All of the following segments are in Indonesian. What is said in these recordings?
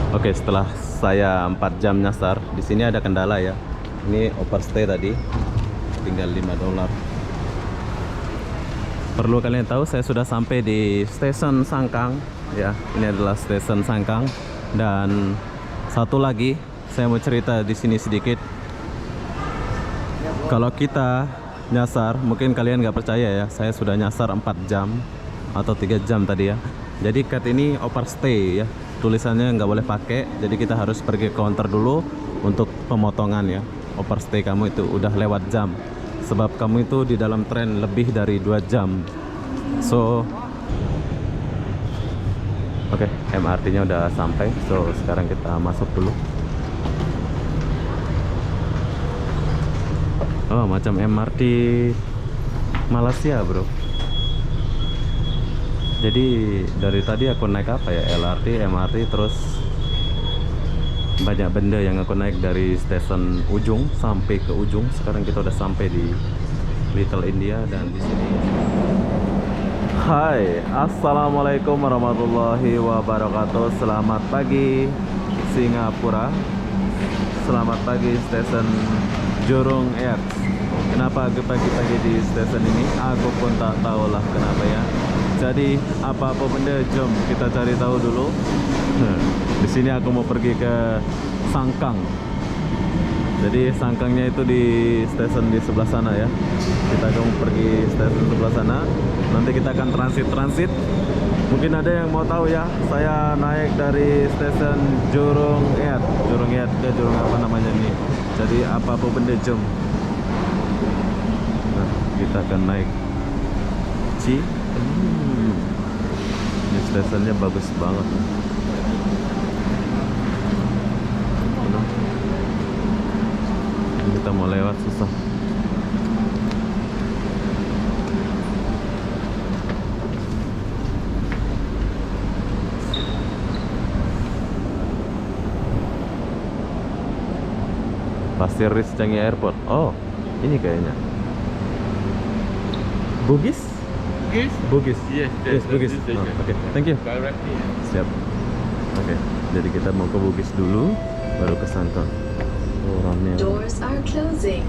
Oke, setelah saya 4 jam nyasar, di sini ada kendala ya. Ini overstay tadi, tinggal $5. Perlu kalian tahu, saya sudah sampai di stasiun Sangkang ya. Ini adalah stasiun Sangkang. Dan satu lagi, saya mau cerita di sini sedikit. Kalau kita nyasar, mungkin kalian nggak percaya ya, saya sudah nyasar 4 jam atau 3 jam tadi ya. Jadi cat ini overstay ya, tulisannya nggak boleh pakai. Jadi kita harus pergi ke counter dulu untuk pemotongan ya. Overstay kamu itu udah lewat jam, sebab kamu itu di dalam tren lebih dari 2 jam. So oke, MRT nya udah sampai. So sekarang kita masuk dulu. Oh, macam MRT Malaysia bro. Jadi dari tadi aku naik apa ya, LRT, MRT, terus banyak benda yang aku naik dari stasiun ujung sampai ke ujung. Sekarang kita udah sampai di Little India dan di sini. Hai, assalamualaikum warahmatullahi wabarakatuh. Selamat pagi Singapura. Selamat pagi stasiun Jurong Air. Kenapa pagi-pagi di stasiun ini? Aku pun tak tahu lah kenapa ya. Jadi apa-apa benda, jom kita cari tahu dulu. Di sini aku mau pergi ke Sangkang. Jadi Sangkangnya itu di stasiun di sebelah sana ya. Kita akan pergi stasiun sebelah sana. Nanti kita akan transit. Mungkin ada yang mau tahu ya. Saya naik dari stasiun Jurong Air ke Jurong apa namanya nih. Jadi apa-apa benda, jom. Nah, kita akan naik Ini stasiunnya bagus banget. Ini kita mau lewat susah. Pasir Ris Changi Airport. Oh, ini kayaknya Bugis? Bugis. Yes, Bugis. Oke, thank you. Directly. Siap. Oke, jadi kita mau ke Bugis dulu, baru ke Sangkang. Oh, rame. Doors are closing.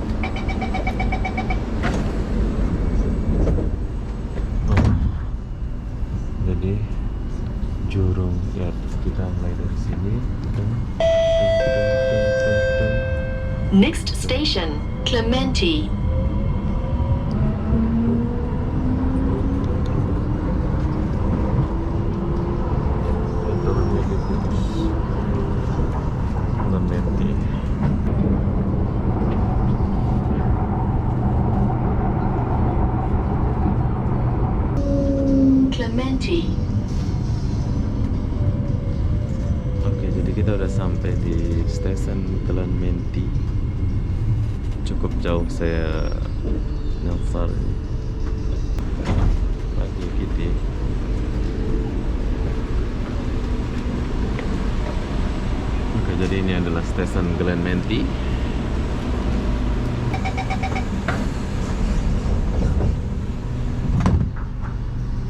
Oh. Jadi Jurong ya, kita mulai dari sini. Next station, Clementi. Clementi. Clementi. Oke, jadi kita udah sampai di stasiun Clementi. Cukup jauh saya nyasar pagi gitu. Oke, jadi ini adalah stasiun Clementi.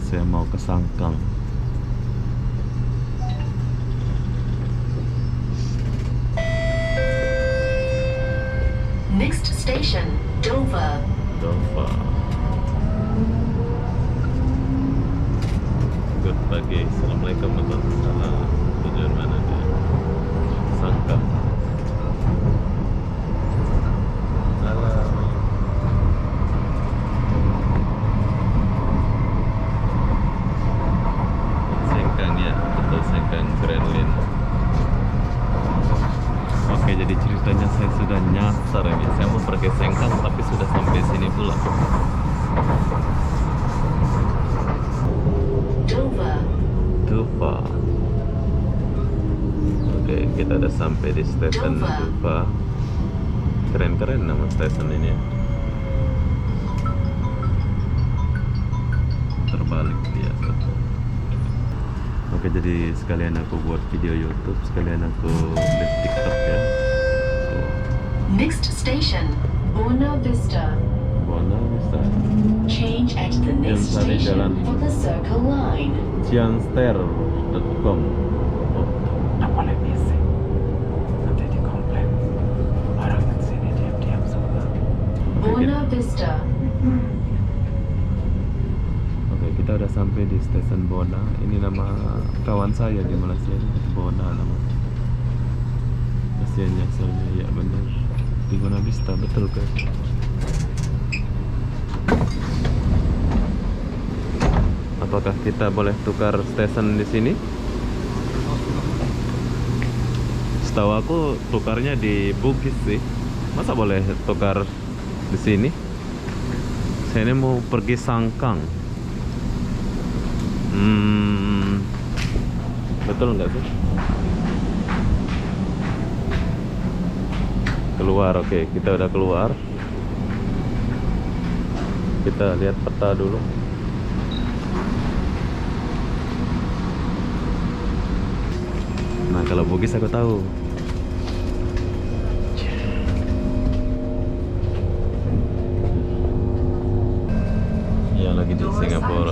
Saya mau ke Sangkang. Next station, Dover. Dover. Good pagi. Assalamualaikum warahmatullahi wabarakatuh. Tujuan mana dia? Sangkang. Alam. Sengkang ya, betul, Sengkang Grand Line. Oke, jadi ceritanya saya sudah nyasar ini. Saya mau pergi Sengkang tapi sudah sampai sini pula. Dover. Oke, kita udah sampai di stasiun Dover. Keren-keren nama stasiun ini ya. Terbalik dia. Oke, jadi sekalian aku buat video YouTube, sekalian aku live TikTok ya. So, Next station, Buona Vista. Buona Vista. Change at the next Yang tadi jalan station for the Circle Line. cianster.com. Oh, tak boleh bisa. Vista. Oke, kita udah sampai di stasiun Bona. Ini nama kawan saya di Malaysia, Bona namanya. Stasiunnya asalnya ya benar di Bona Vista, betul kan? Apakah kita boleh tukar stesen di sini? Setahu aku tukarnya di Bugis sih. Masa boleh tukar di sini? Saya ini mau pergi Sangkang. Betul nggak sih? Keluar, oke, kita udah keluar. Kita lihat peta dulu. Nah, kalau Bugis aku tahu. Ya, lagi di Singapura.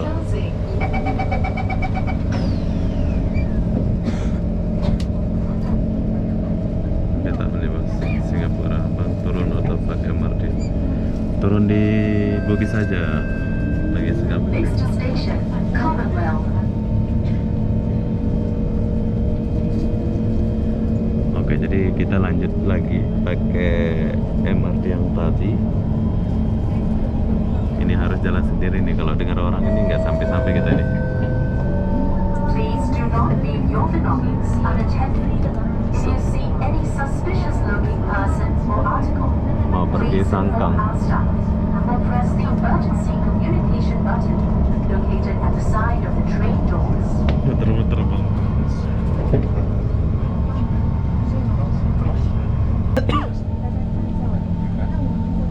Kita menibas Singapura. Bang, turun atau pakai MRT? Turun di Bugis saja. Lagi Singapura. Next station, Commonwealth. Oke, jadi kita lanjut lagi pakai MRT yang tadi. Ini harus jalan sendiri nih, kalau dengar orang ini nggak sampai-sampai kita nih. Please do not leave your belongings unattended. If you see any suspicious looking person or article, Mau pergi please Sangkang. inform our staff or press the emergency communication button located at the side of the train doors. Muter-muter bang.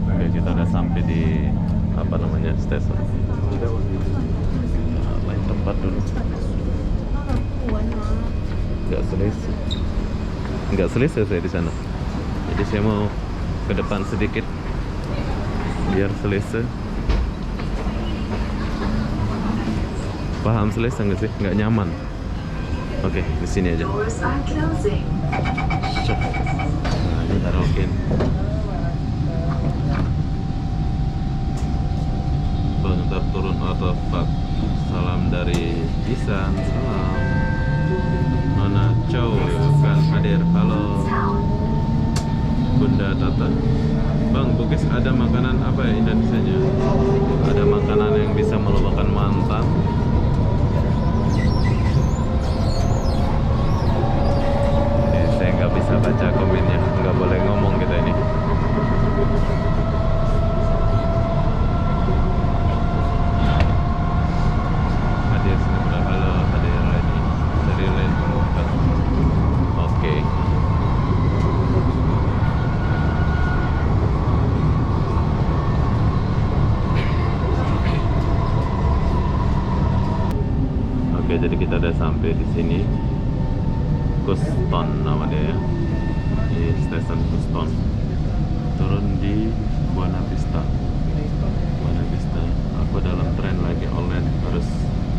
Oke, kita udah sampai di apa namanya stasiun. Nah, lain tempat dulu. Nggak selesai saya di sana. Jadi saya mau ke depan sedikit biar selesai. Paham selesai nggak sih? Nggak nyaman. Oke, di sini aja. Doors are closing. Nah, ini taruhin. Bentar turun Autopark. Salam dari Isan. Salam. Nona Chow kan hadir. Halo. Bunda Tata. Bang, Bugis ada makanan apa ya Indonesianya? Ada makanan yang bisa melupakan mantan. Saya nggak bisa baca komennya, nggak boleh ngomong kita ini. Hadir sebentar, halo, hadir lagi dari lain tempat. Oke. Oke, jadi kita udah sampai di sini. Kuston nama dia ya. Di stasiun Kuston. Turun di Buona Vista. Buona Vista. Aku dalam tren lagi online, harus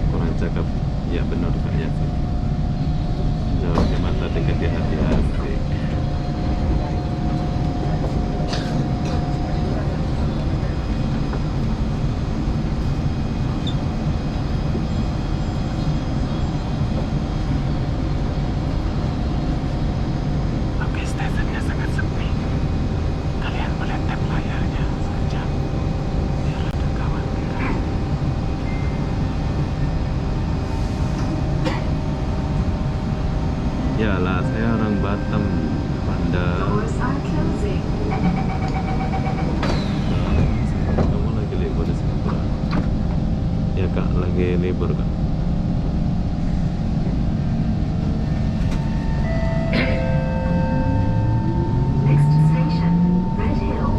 kurang cakap. Ya benar kayaknya sih. Jauh di mata, dekat di hati. Asik. Oke, stasiunnya sangat sepi. Kalian boleh tap layarnya saja biar ada kawan. Yalah, saya orang Batam, Pandai. Doors are closing. Kamu lagi libur di Singapura? Ya kak, lagi libur kak. Next station, Red Hill.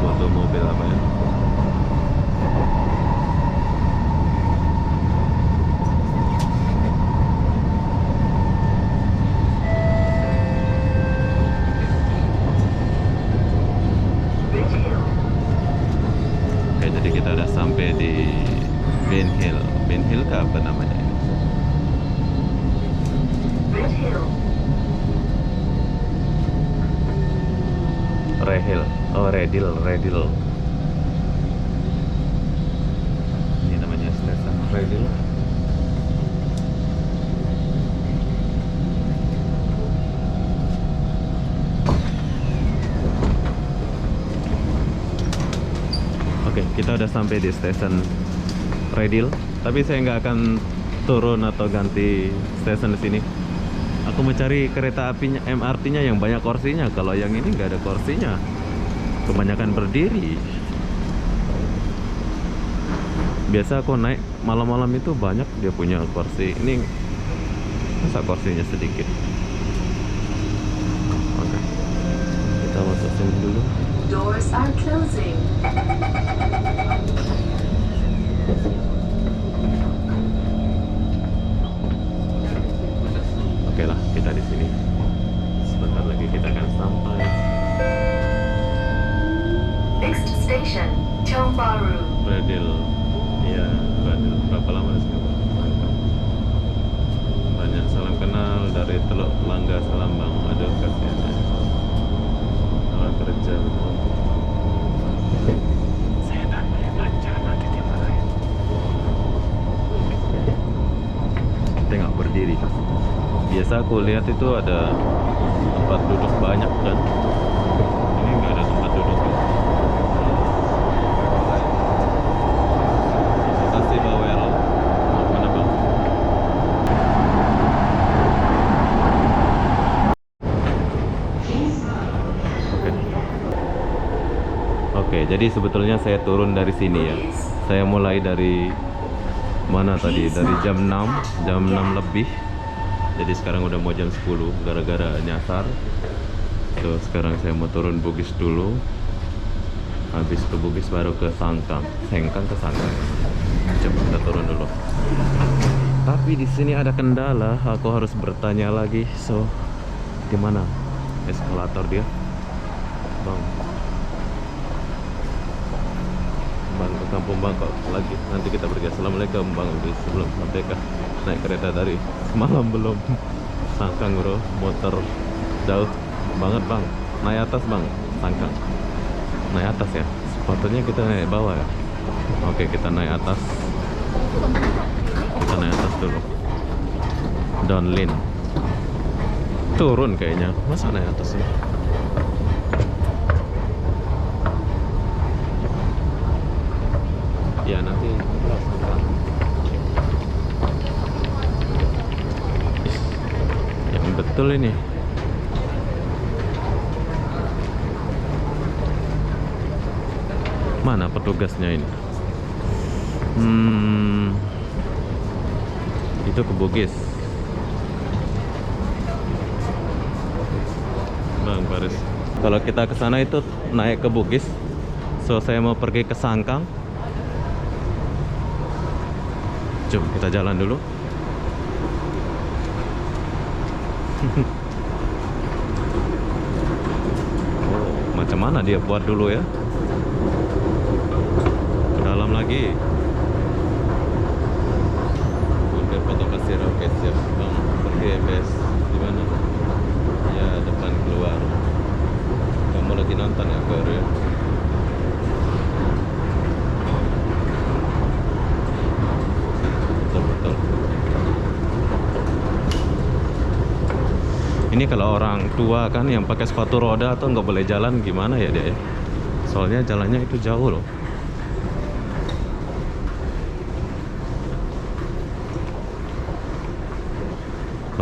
foto mobil apa ya. Bridge Hill. Oke, jadi kita udah sampai di Ben Hill. Ben Hill ke apa namanya ini? Bridge Hill. Rehill. Oh, Redil. Ini namanya stasiun Redil. Oke, kita udah sampai di stasiun Redil. Tapi saya nggak akan turun atau ganti stasiun di sini. Aku mencari kereta apinya, MRT-nya yang banyak kursinya. Kalau yang ini nggak ada kursinya, kebanyakan berdiri. Biasa aku naik malam-malam itu banyak dia punya kursi. Ini masa kursinya sedikit. Oke, kita masuk sini dulu. Doors are closing. Oke lah, kita di sini. Sebentar lagi kita akan sampai. Next station, Tiong Bahru. Redil. Iya, Redil. Berapa lama di sini? Banyak salam kenal dari Teluk Langga Salambang. Aduh, kasihan ya. Orang kerja. Saya tak boleh baca, nanti dia marahin. Tengok berdiri. Biasa aku lihat itu ada tempat duduk banyak kan. Ini nggak ada tempat duduk. Terima kasih Bawel. Mana bang? Oke, jadi sebetulnya saya turun dari sini ya. Saya mulai dari mana tadi? Dari jam 6 lebih. Jadi sekarang udah mau jam 10 gara-gara nyasar. So sekarang saya mau turun Bugis dulu. Habis ke Bugis baru ke Sangkang. Sengkang ke Sangkang. Coba kita turun dulu. Tapi di sini ada kendala, aku harus bertanya lagi. So di mana eskalator dia? Bang. Bang ke Kampung Bangkok lagi. Nanti kita pergi. Assalamualaikum Bang. Sebelum sampai ke naik kereta dari semalam belum. Sangkang bro, motor jauh banget bang. Naik atas bang, Sangkang. Naik atas ya. Sepatutnya kita naik bawah ya. Oke, kita naik atas. Kita naik atas dulu. Downlin. Turun kayaknya. Masa naik atas ya? Ya nanti yang betul ini. Mana petugasnya ini? Itu ke Bugis. Bang Paris. Kalau kita ke sana itu naik ke Bugis. So saya mau pergi ke Sangkang. Jom kita jalan dulu. Oh, macam mana dia buat dulu ya? Ke dalam lagi. Udah potong pasir. Oke siap bang. Pergi bes. Di mana? Ya depan keluar. Kamu lagi nonton ya Korea? Betul. Ini kalau orang tua kan yang pakai sepatu roda atau nggak boleh jalan gimana ya dia ya? Soalnya jalannya itu jauh loh.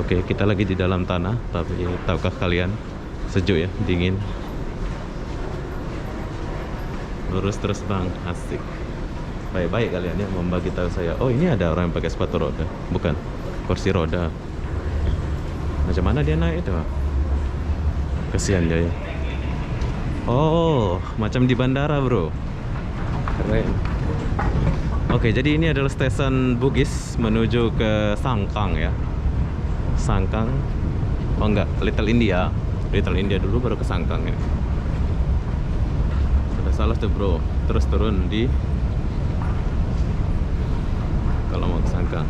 Oke, kita lagi di dalam tanah, tapi tahukah kalian sejuk ya, dingin. Lurus terus bang, asik. Baik-baik kalian ya membagi tahu saya. Oh ini ada orang yang pakai sepatu roda, bukan kursi roda. Macam mana dia naik itu? Kesian dia ya. Oh, macam di bandara, bro. Keren. Oke, jadi ini adalah stasiun Bugis menuju ke Sangkang ya. Sangkang. Oh enggak, Little India. Little India dulu baru ke Sangkang ya. Sudah salah tuh, bro. Terus turun di kalau mau ke Sangkang.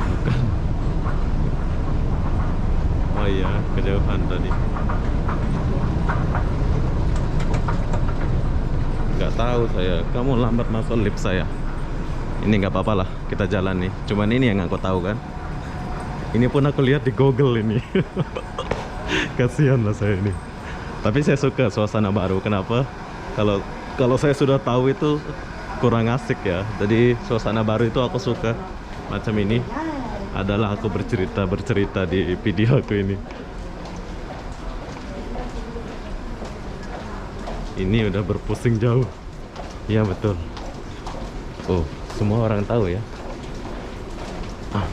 Bukan. Oh iya, kejauhan tadi. Nggak tahu saya. Kamu lambat masuk lift saya. Ini nggak apa-apa lah, kita jalan nih. Cuman ini yang aku tahu kan. Ini pun aku lihat di Google ini. Kasihan lah saya ini. Tapi saya suka suasana baru. Kenapa? Kalau saya sudah tahu itu kurang asik ya. Jadi suasana baru itu aku suka. Macam ini adalah aku bercerita di video aku ini. Ini udah berpusing jauh. Iya betul. Oh, semua orang tahu ya. Ah,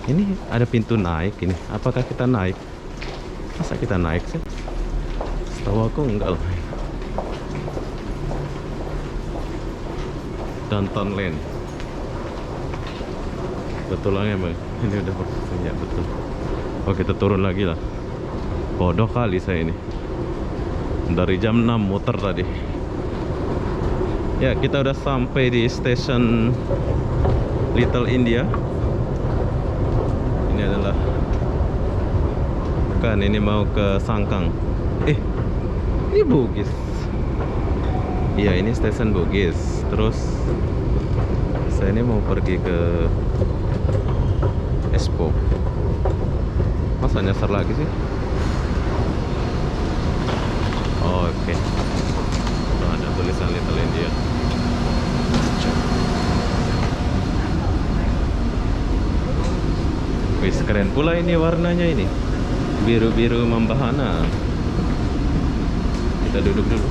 ini ada pintu naik ini. Apakah kita naik? Masa kita naik sih? Setahu aku enggak lah. Downtown Lane. Betul lah emang. Ini udah berpusing ya, betul. Oh, kita turun lagi lah. Bodoh kali saya ini. Dari jam 6 muter tadi. Ya, kita udah sampai di stasiun Little India. Ini adalah bukan, ini mau ke Sangkang. Ini Bugis. Iya, ini stasiun Bugis. Terus saya ini mau pergi ke Expo. Masa nyasar lagi sih? Oh, oke. Tuh ada tulisan Little India. Wih, keren pula ini warnanya ini. Biru-biru membahana. Kita duduk dulu.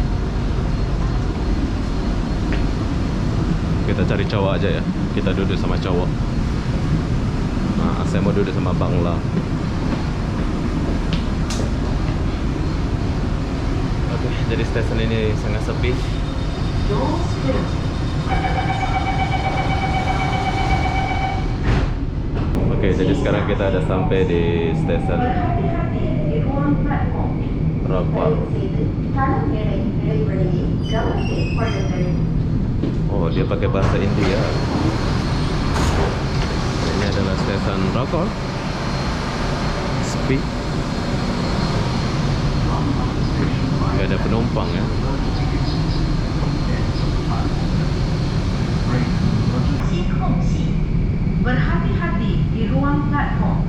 Kita cari cowok aja ya. Kita duduk sama cowok. Nah, saya mau duduk sama Bangla. Oke, jadi stasiun ini sangat sepi. Oke, jadi sekarang kita ada sampai di stasiun Rapal. Oh, dia pakai bahasa India. Ini adalah stasiun Rapal. Sepi. Nggak ada penumpang ya. Berhati-hati di ruang platform.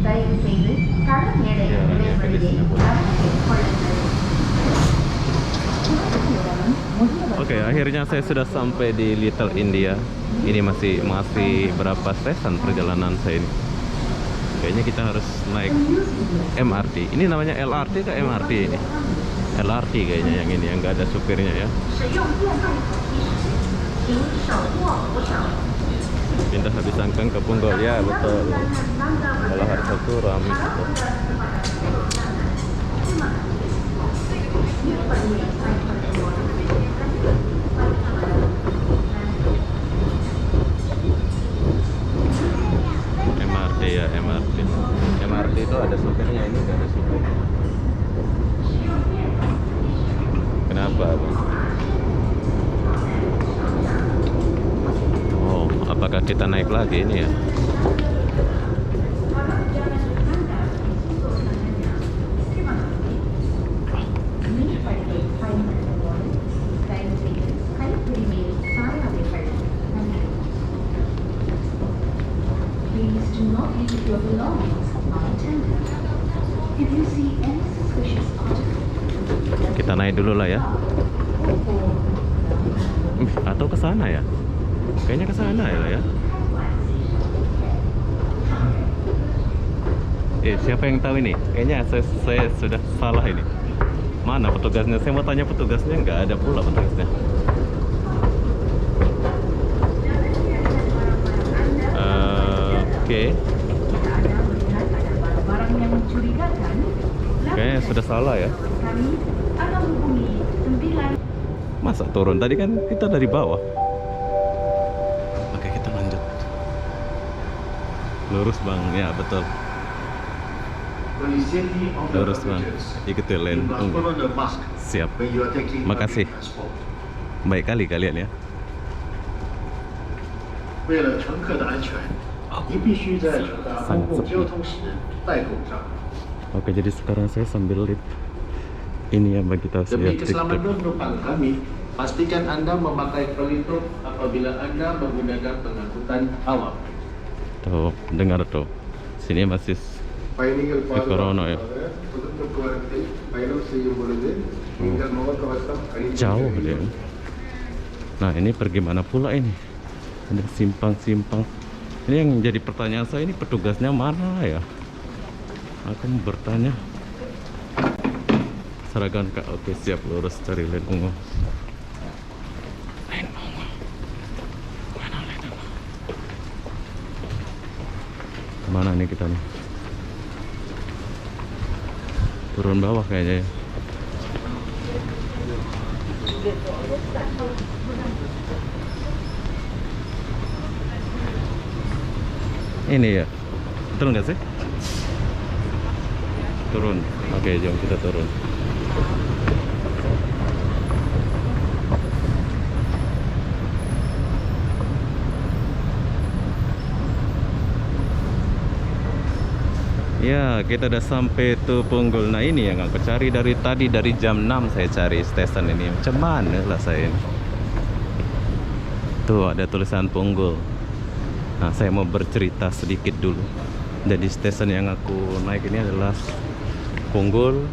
தயவுசெய்து தளமேடை இடைவெளியை கவனத்தில் கொள்ளுங்கள். Oke, akhirnya saya sudah sampai di Little India. Ini masih berapa stasiun perjalanan saya ini. Kayaknya kita harus naik MRT. Ini namanya LRT ke MRT ini? LRT kayaknya yang ini, yang nggak ada supirnya ya. Pindah habis Sangkang ke Punggol ya, betul. Kalau hari Sabtu ramai gitu. MRT ya, MRT. MRT itu ada supirnya, ini nggak ada supirnya. Kenapa, Bang? Oh, apakah kita naik lagi ini ya? Please do not leave your belongings unattended. If you see any suspicious article, Kita naik dulu lah ya. Atau ke sana ya? Kayaknya ke sana ya. Siapa yang tahu ini? Kayaknya saya sudah salah ini. Mana petugasnya? Saya mau tanya petugasnya, nggak ada pula petugasnya. Oke. yang mencurigakan, Kayaknya sudah salah ya. kami akan hubungi 9. Masa turun? Tadi kan kita dari bawah. Oke, kita lanjut. Lurus bang, ya betul. Lurus bang, ikuti lane. Siap. Makasih. Baik kali kalian ya. 为了乘客的安全，您必须在乘搭公共交通时戴口罩。 Oke, jadi sekarang saya sambil lihat ini ya bagi kita Demi lihat keselamatan TikTok. penumpang kami, pastikan Anda memakai pelitup apabila Anda menggunakan pengangkutan awam. Tuh, dengar tuh. Sini masih corona ya. Jauh dia. Nah, ini pergi mana pula ini? Ada simpang-simpang. Ini yang jadi pertanyaan saya, ini petugasnya mana ya? Aku mau bertanya. Seragam Kak, oke siap, lurus cari lane ungu. Lane ungu. Mana lane ungu? Kemana nih kita nih? Turun bawah kayaknya ya. Ini ya, betul nggak sih? Turun. Oke, jom kita turun. Ya, kita udah sampai tuh Punggol. Nah, ini yang aku cari dari tadi, dari jam 6 saya cari stesen ini. Macam mana lah saya ini? Tuh ada tulisan Punggol. Nah, saya mau bercerita sedikit dulu. Jadi stesen yang aku naik ini adalah Punggol.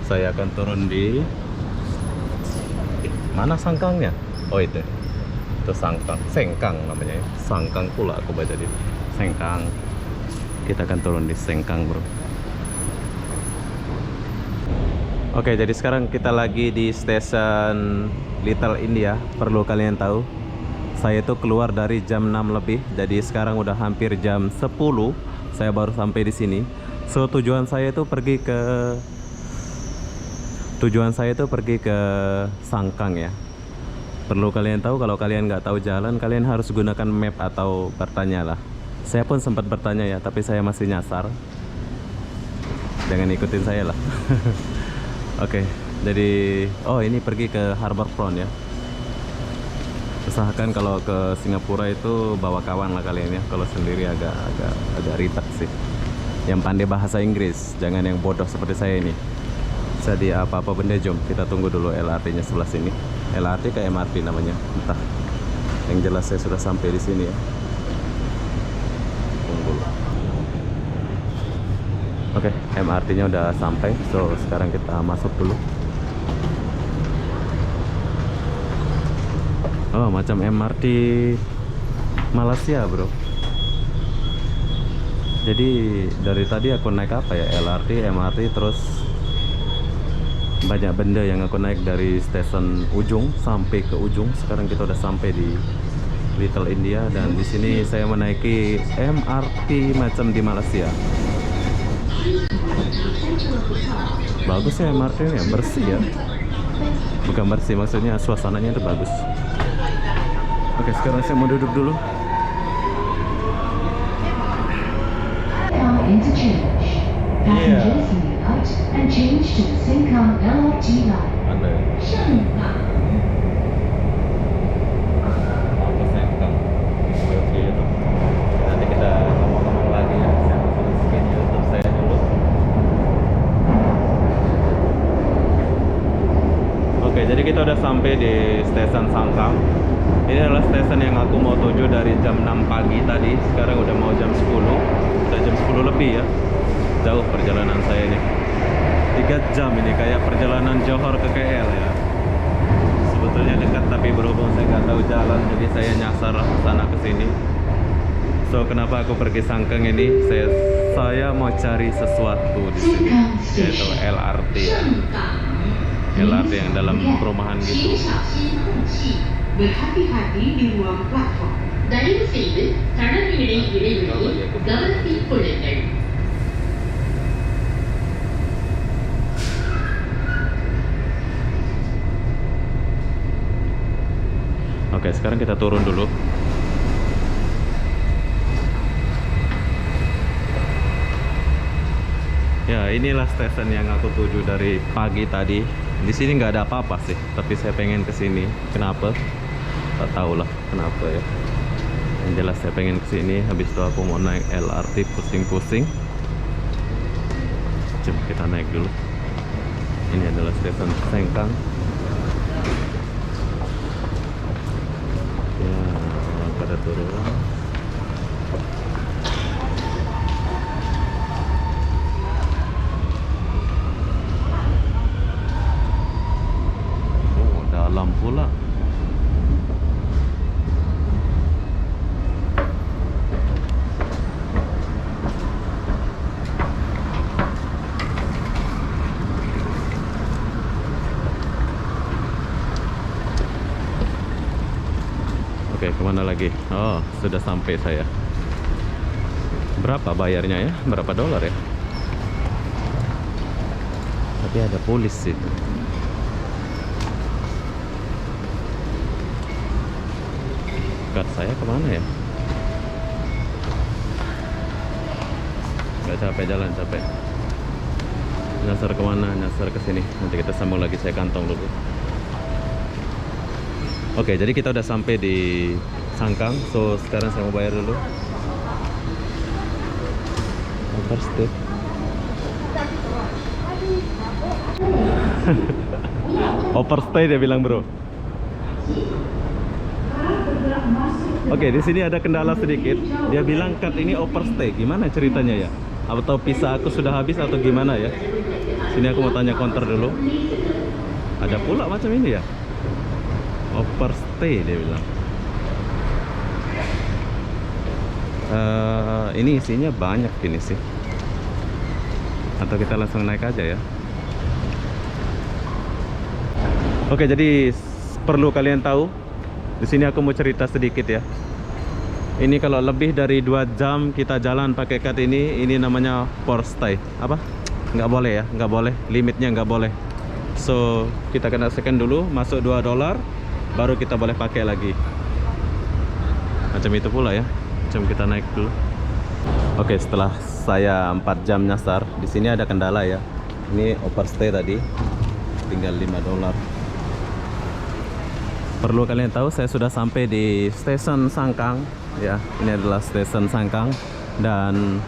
Saya akan turun di mana Sangkangnya? Oh itu Sangkang, Sengkang namanya ya. Sangkang pula aku baca di Sengkang. Kita akan turun di Sengkang, bro. Oke, jadi sekarang kita lagi di stesen Little India. Perlu kalian tahu, saya tuh keluar dari jam 6 lebih. Jadi sekarang udah hampir jam 10. Saya baru sampai di sini. So tujuan saya itu pergi ke Sangkang ya. Perlu kalian tahu, kalau kalian nggak tahu jalan, kalian harus gunakan map atau bertanya lah. Saya pun sempat bertanya ya, tapi saya masih nyasar. Jangan ikutin saya lah. Oke, jadi ini pergi ke Harbor Front ya. Usahakan kalau ke Singapura itu bawa kawan lah kalian ya. Kalau sendiri agak ribet sih. Yang pandai bahasa Inggris, jangan yang bodoh seperti saya ini. Jadi apa-apa benda, jom kita tunggu dulu LRT-nya sebelah sini. LRT ke MRT namanya, entah. Yang jelas saya sudah sampai di sini ya. Tunggu. Oke, MRT-nya udah sampai. So sekarang kita masuk dulu. Oh, macam MRT Malaysia, bro. Jadi dari tadi aku naik apa ya, LRT, MRT, terus banyak benda yang aku naik dari stesen ujung sampai ke ujung. Sekarang kita udah sampai di Little India dan di sini saya menaiki MRT macam di Malaysia. Bagus ya MRT-nya, bersih ya. Bukan bersih, maksudnya suasananya itu bagus. Oke, sekarang saya mau duduk dulu. Interchange. Passengers may out and change to the Sengkang LRT line. Ada ya? Sengkang. Apa Sengkang? Oke itu. Nanti kita ngomong-ngomong lagi ya. Saya mau skin YouTube saya dulu. Oke, jadi kita udah sampai di stesen Sangkang. Ini adalah stesen yang aku mau tuju dari jam 6 pagi tadi. Sekarang udah mau jam 10. Udah jam 10 lebih ya. Jauh perjalanan saya ini. 3 jam ini, kayak perjalanan Johor ke KL ya. Sebetulnya dekat, tapi berhubung saya nggak tahu jalan, jadi saya nyasar sana ke sini. So kenapa aku pergi Sangkang ini? Saya mau cari sesuatu di sini, yaitu LRT ya. LRT yang dalam perumahan gitu. Berhati-hati di ruang platform. தயவு செய்து தடவினை இடைவெளியை கவனத்தில் கொள்ளுங்கள். sekarang kita turun dulu. Ya, inilah stasiun yang aku tuju dari pagi tadi. Di sini nggak ada apa-apa sih, tapi saya pengen ke sini. Kenapa? Tak tahu lah kenapa ya. Yang jelas saya pengen ke sini. Habis itu aku mau naik LRT pusing-pusing. Coba kita naik dulu. Ini adalah stasiun Sengkang. Ya, orang pada turun. Oh, dalam pula. Oke, kemana lagi? Oh, sudah sampai saya. Berapa bayarnya ya? Berapa dolar ya? Tapi ada polis itu. Kad saya kemana ya? Gak capek jalan, capek. Nyasar kemana? Nyasar ke sini. Nanti kita sambung lagi, saya kantong dulu. Oke, jadi kita udah sampai di Sangkang. So, sekarang saya mau bayar dulu. Overstay. Overstay dia bilang, bro. Oke, di sini ada kendala sedikit. Dia bilang kad ini overstay. Gimana ceritanya ya? Atau visa aku sudah habis atau gimana ya? Sini aku mau tanya counter dulu. Ada pula macam ini ya? Overstay dia bilang. Ini isinya banyak ini sih. Atau kita langsung naik aja ya. Oke, jadi perlu kalian tahu. Di sini aku mau cerita sedikit ya. Ini kalau lebih dari 2 jam kita jalan pakai kad ini namanya overstay. Apa? Nggak boleh ya, nggak boleh. Limitnya nggak boleh. So kita kena scan dulu, masuk $2. Baru kita boleh pakai lagi. Macam itu pula ya. Macam kita naik dulu. Oke, setelah saya 4 jam nyasar, di sini ada kendala ya. Ini overstay tadi, tinggal $5. Perlu kalian tahu, saya sudah sampai di stasiun Sangkang ya. Ini adalah stasiun Sangkang. Dan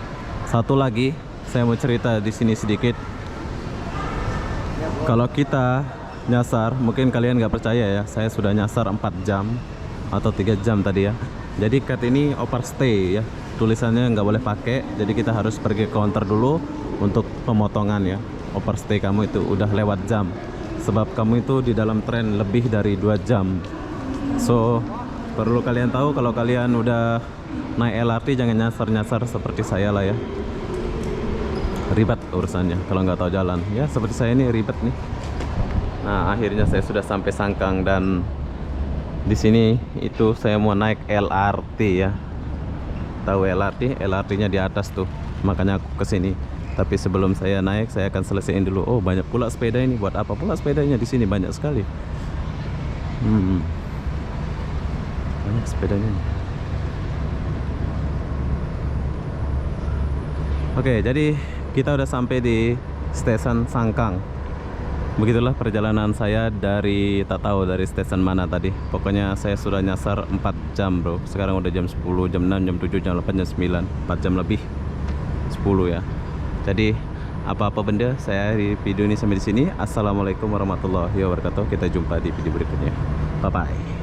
satu lagi, saya mau cerita di sini sedikit. Kalau kita nyasar, mungkin kalian nggak percaya ya, saya sudah nyasar 4 jam atau 3 jam tadi ya. Jadi kad ini overstay ya, tulisannya nggak boleh pakai. Jadi kita harus pergi ke counter dulu untuk pemotongan ya. Overstay kamu itu udah lewat jam, sebab kamu itu di dalam tren lebih dari 2 jam. So perlu kalian tahu, kalau kalian udah naik LRT jangan nyasar-nyasar seperti saya lah ya. Ribet urusannya kalau nggak tahu jalan ya, seperti saya ini ribet nih. Nah, akhirnya saya sudah sampai Sangkang, dan di sini itu saya mau naik LRT ya. Tahu LRT? LRT-nya di atas tuh. Makanya aku ke sini. Tapi sebelum saya naik, saya akan selesaiin dulu. Oh, banyak pula sepeda ini. Buat apa pula sepedanya di sini? Banyak sekali. Banyak sepedanya. Oke, jadi kita udah sampai di stasiun Sangkang. Begitulah perjalanan saya dari, tak tahu dari stasiun mana tadi. Pokoknya saya sudah nyasar 4 jam bro. Sekarang udah jam 10, jam 6, jam 7, jam 8, jam 9. 4 jam lebih, 10 ya. Jadi apa-apa benda, saya di video ini sampai di sini. Assalamualaikum warahmatullahi wabarakatuh. Kita jumpa di video berikutnya. Bye bye.